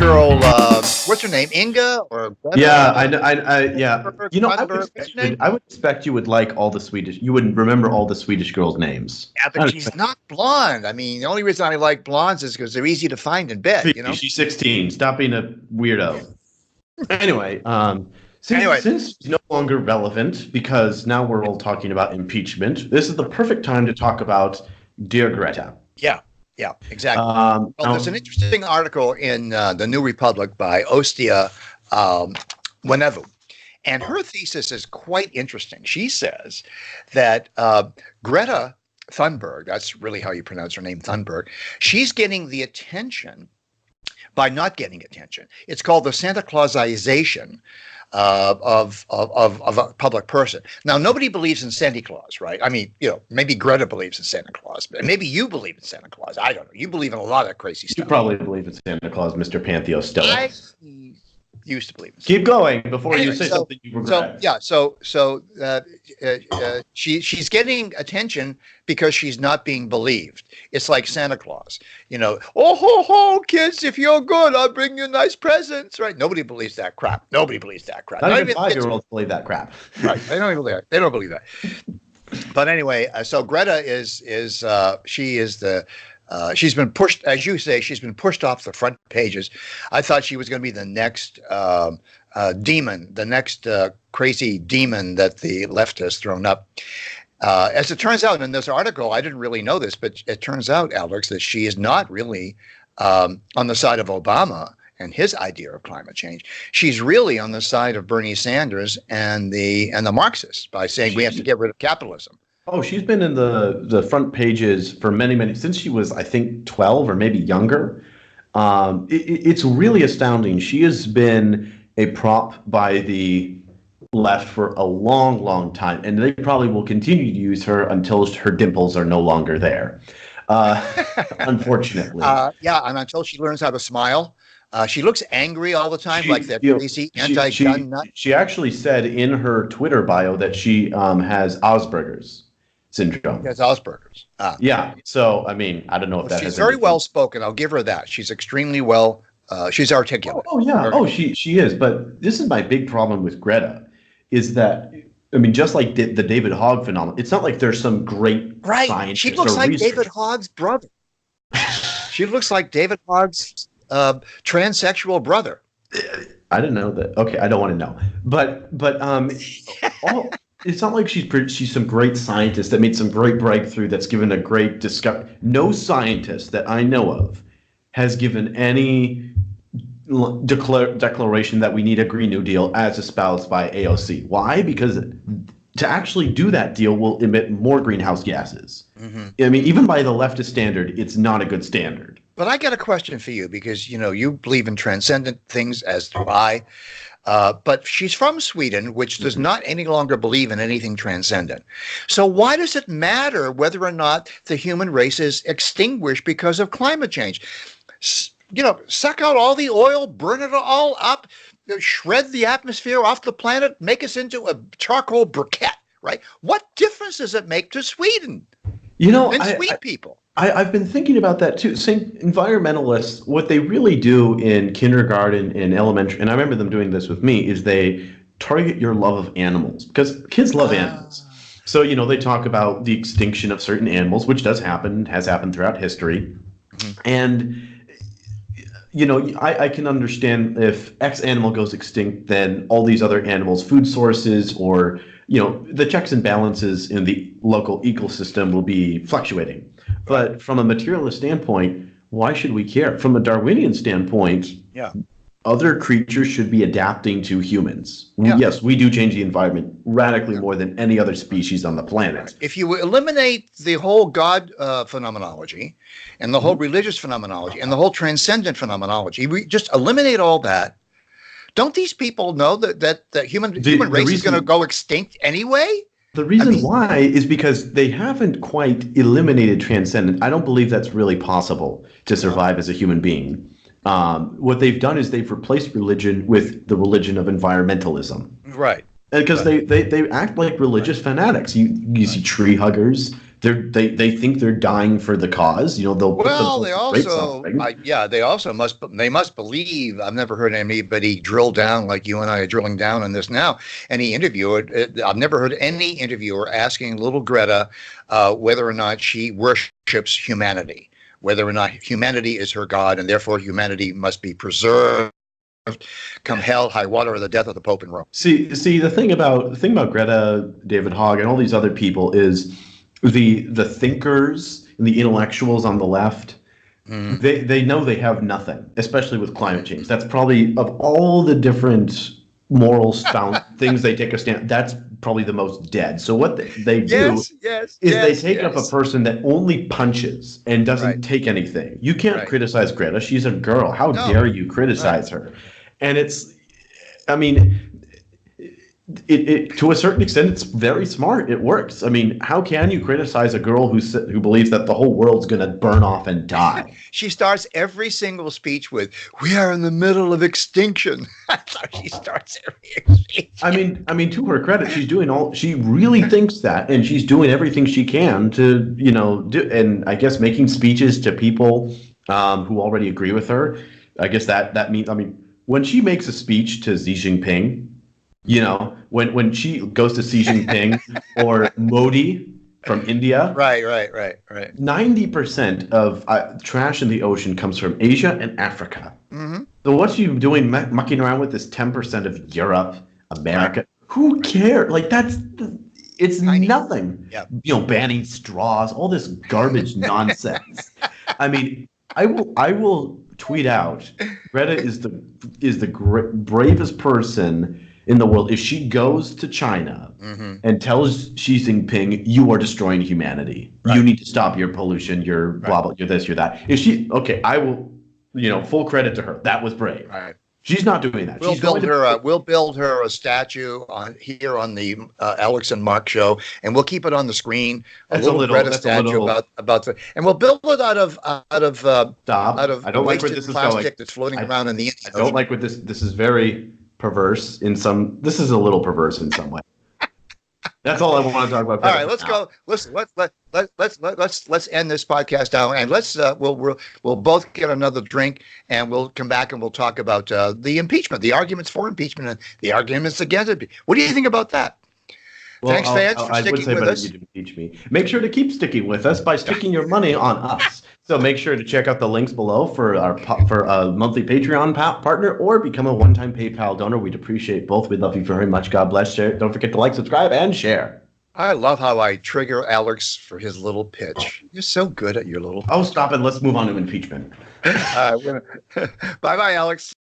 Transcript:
girl, what's her name? Inga or Greta? Yeah, yeah. You know, Thunberg, what's her name? I would expect you would like all the Swedish. You would remember all the Swedish girls' names. Yeah, but she's not blonde. I mean, the only reason I like blondes is because they're easy to find in bed. You know. She's 16. Stop being a weirdo. Anyway, since it's no longer relevant because now we're all talking about impeachment, this is the perfect time to talk about Dear Greta. Yeah, exactly. Well, there's an interesting article in the New Republic by Ostia Wenevu, and her thesis is quite interesting. She says that Greta Thunberg, that's really how you pronounce her name, Thunberg, she's getting the attention by not getting attention. It's called the Santa Clausization of a public person. Now, nobody believes in Santa Claus, right? I mean, maybe Greta believes in Santa Claus, but maybe you believe in Santa Claus. I don't know. You believe in a lot of crazy stuff. You probably believe in Santa Claus, Mr. Pantheo Stoic. I used to believe in Santa Keep going before you say something you regret. She's getting attention because she's not being believed. It's like Santa Claus, oh ho ho, kids, if you're good, I'll bring you nice presents, right? Nobody believes that crap. Not even 5-year-olds believe that crap. Right? They don't believe that. They don't believe that. But anyway, so Greta she's been pushed, as you say, she's been pushed off the front pages. I thought she was going to be the next demon, the next crazy demon that the left has thrown up. As it turns out in this article, I didn't really know this, but it turns out, Alex, that she is not really on the side of Obama and his idea of climate change. She's really on the side of Bernie Sanders and the Marxists by saying we have to get rid of capitalism. Oh, she's been in the front pages for many, since she was, I think, 12 or maybe younger. It's really astounding. She has been a prop by the left for a long, long time, and they probably will continue to use her until her dimples are no longer there, unfortunately. And until she learns how to smile. She looks angry all the time, like that crazy anti-gun nut. She actually said in her Twitter bio that she has Asperger's syndrome. She has Asperger's. Yeah. So, I mean, I don't know if that she's very well spoken. I'll give her that. She's extremely well. She's articulate. Oh yeah. Oh, she is. But this is my big problem with Greta, is that, I mean, just like the David Hogg phenomenon, it's not like there's some great scientist. She looks like David Hogg's brother. She looks like David Hogg's transsexual brother. I didn't know that. Okay, I don't want to know. But it's not like she's some great scientist that made some great breakthrough that's given a great discovery. No scientist that I know of has given any declaration that we need a Green New Deal as espoused by AOC. Why? Because to actually do that deal will emit more greenhouse gases. Mm-hmm. I mean, even by the leftist standard, it's not a good standard. But I got a question for you because, you believe in transcendent things, as do I. But she's from Sweden, which does not any longer believe in anything transcendent. So why does it matter whether or not the human race is extinguished because of climate change? Suck out all the oil, burn it all up, shred the atmosphere off the planet, make us into a charcoal briquette, right? What difference does it make to Sweden and sweet people? I've been thinking about that too. Saying environmentalists, what they really do in kindergarten and elementary, and I remember them doing this with me, is they target your love of animals because kids love animals. So, they talk about the extinction of certain animals, which does happen, has happened throughout history. Mm-hmm. And, I can understand if X animal goes extinct, then all these other animals, food sources, or, the checks and balances in the local ecosystem will be fluctuating. But from a materialist standpoint, why should we care? From a Darwinian standpoint, other creatures should be adapting to humans. Yeah. Yes, we do change the environment radically more than any other species on the planet. If you eliminate the whole God phenomenology and the whole religious phenomenology and the whole transcendent phenomenology, we just eliminate all that. Don't these people know that the human race is going to go extinct anyway? The reason why is because they haven't quite eliminated transcendent. I don't believe that's really possible to survive as a human being. What they've done is they've replaced religion with the religion of environmentalism. Right. Because they act like religious fanatics. You see tree huggers they think they're dying for the cause. You know, they'll put Well, themselves they through great also, suffering. they also must believe. I've never heard anybody drill down like you and I are drilling down on this now. Any interviewer, I've never heard any interviewer asking little Greta whether or not she worships humanity, whether or not humanity is her god, and therefore humanity must be preserved, come hell, high water, or the death of the Pope in Rome. See, the thing about Greta, David Hogg, and all these other people is the thinkers and the intellectuals on the left. They know they have nothing, especially with climate change. That's probably, of all the different moral things they take a stand, that's probably the most dead. So what they do is they take up a person that only punches and doesn't take anything. You can't criticize Greta. She's a girl. How dare you criticize her? And I mean, it to a certain extent, it's very smart. It works. I mean, how can you criticize a girl who believes that the whole world's going to burn off and die? She starts every single speech with, "We are in the middle of extinction." That's how she starts every speech. I mean, to her credit, she really thinks that, and she's doing everything she can to, do, and I guess making speeches to people who already agree with her. I guess that means, I mean, when she makes a speech to Xi Jinping, when she goes to Xi Jinping or Modi from India, right. 90% of trash in the ocean comes from Asia and Africa. Mm-hmm. So what's she doing mucking around with this 10% of Europe, America? Right. Who cares? Like it's tiny. Nothing. Yep. Banning straws, all this garbage nonsense. I mean, I will tweet out, Greta is the bravest person in the world. If she goes to China and tells Xi Jinping, "You are destroying humanity. Right. You need to stop your pollution. You're blah blah. You're this. You're that." If she I will, full credit to her. That was brave. Right. She's not doing that. We'll build her a statue here on the Alex and Mark show, and we'll keep it on the screen. And we'll build it out of Stop. I don't like where this is plastic going. That's floating around in the Indian Ocean. I don't like what this is very perverse in some. This is a little perverse in some way. That's all I want to talk about. All right, let's go. Listen, let's end this podcast now, and let's we'll both get another drink, and we'll come back and we'll talk about the impeachment, the arguments for impeachment, and the arguments against it. What do you think about that? Well, thanks, fans, for sticking with us. You didn't impeach me. Make sure to keep sticking with us by sticking your money on us. So make sure to check out the links below for a monthly Patreon partner, or become a one-time PayPal donor. We'd appreciate both. We love you very much. God bless. Share. Don't forget to like, subscribe, and share. I love how I trigger Alex for his little pitch. You're so good at your little. Oh, stop it. Let's move on to impeachment. Bye-bye, Alex.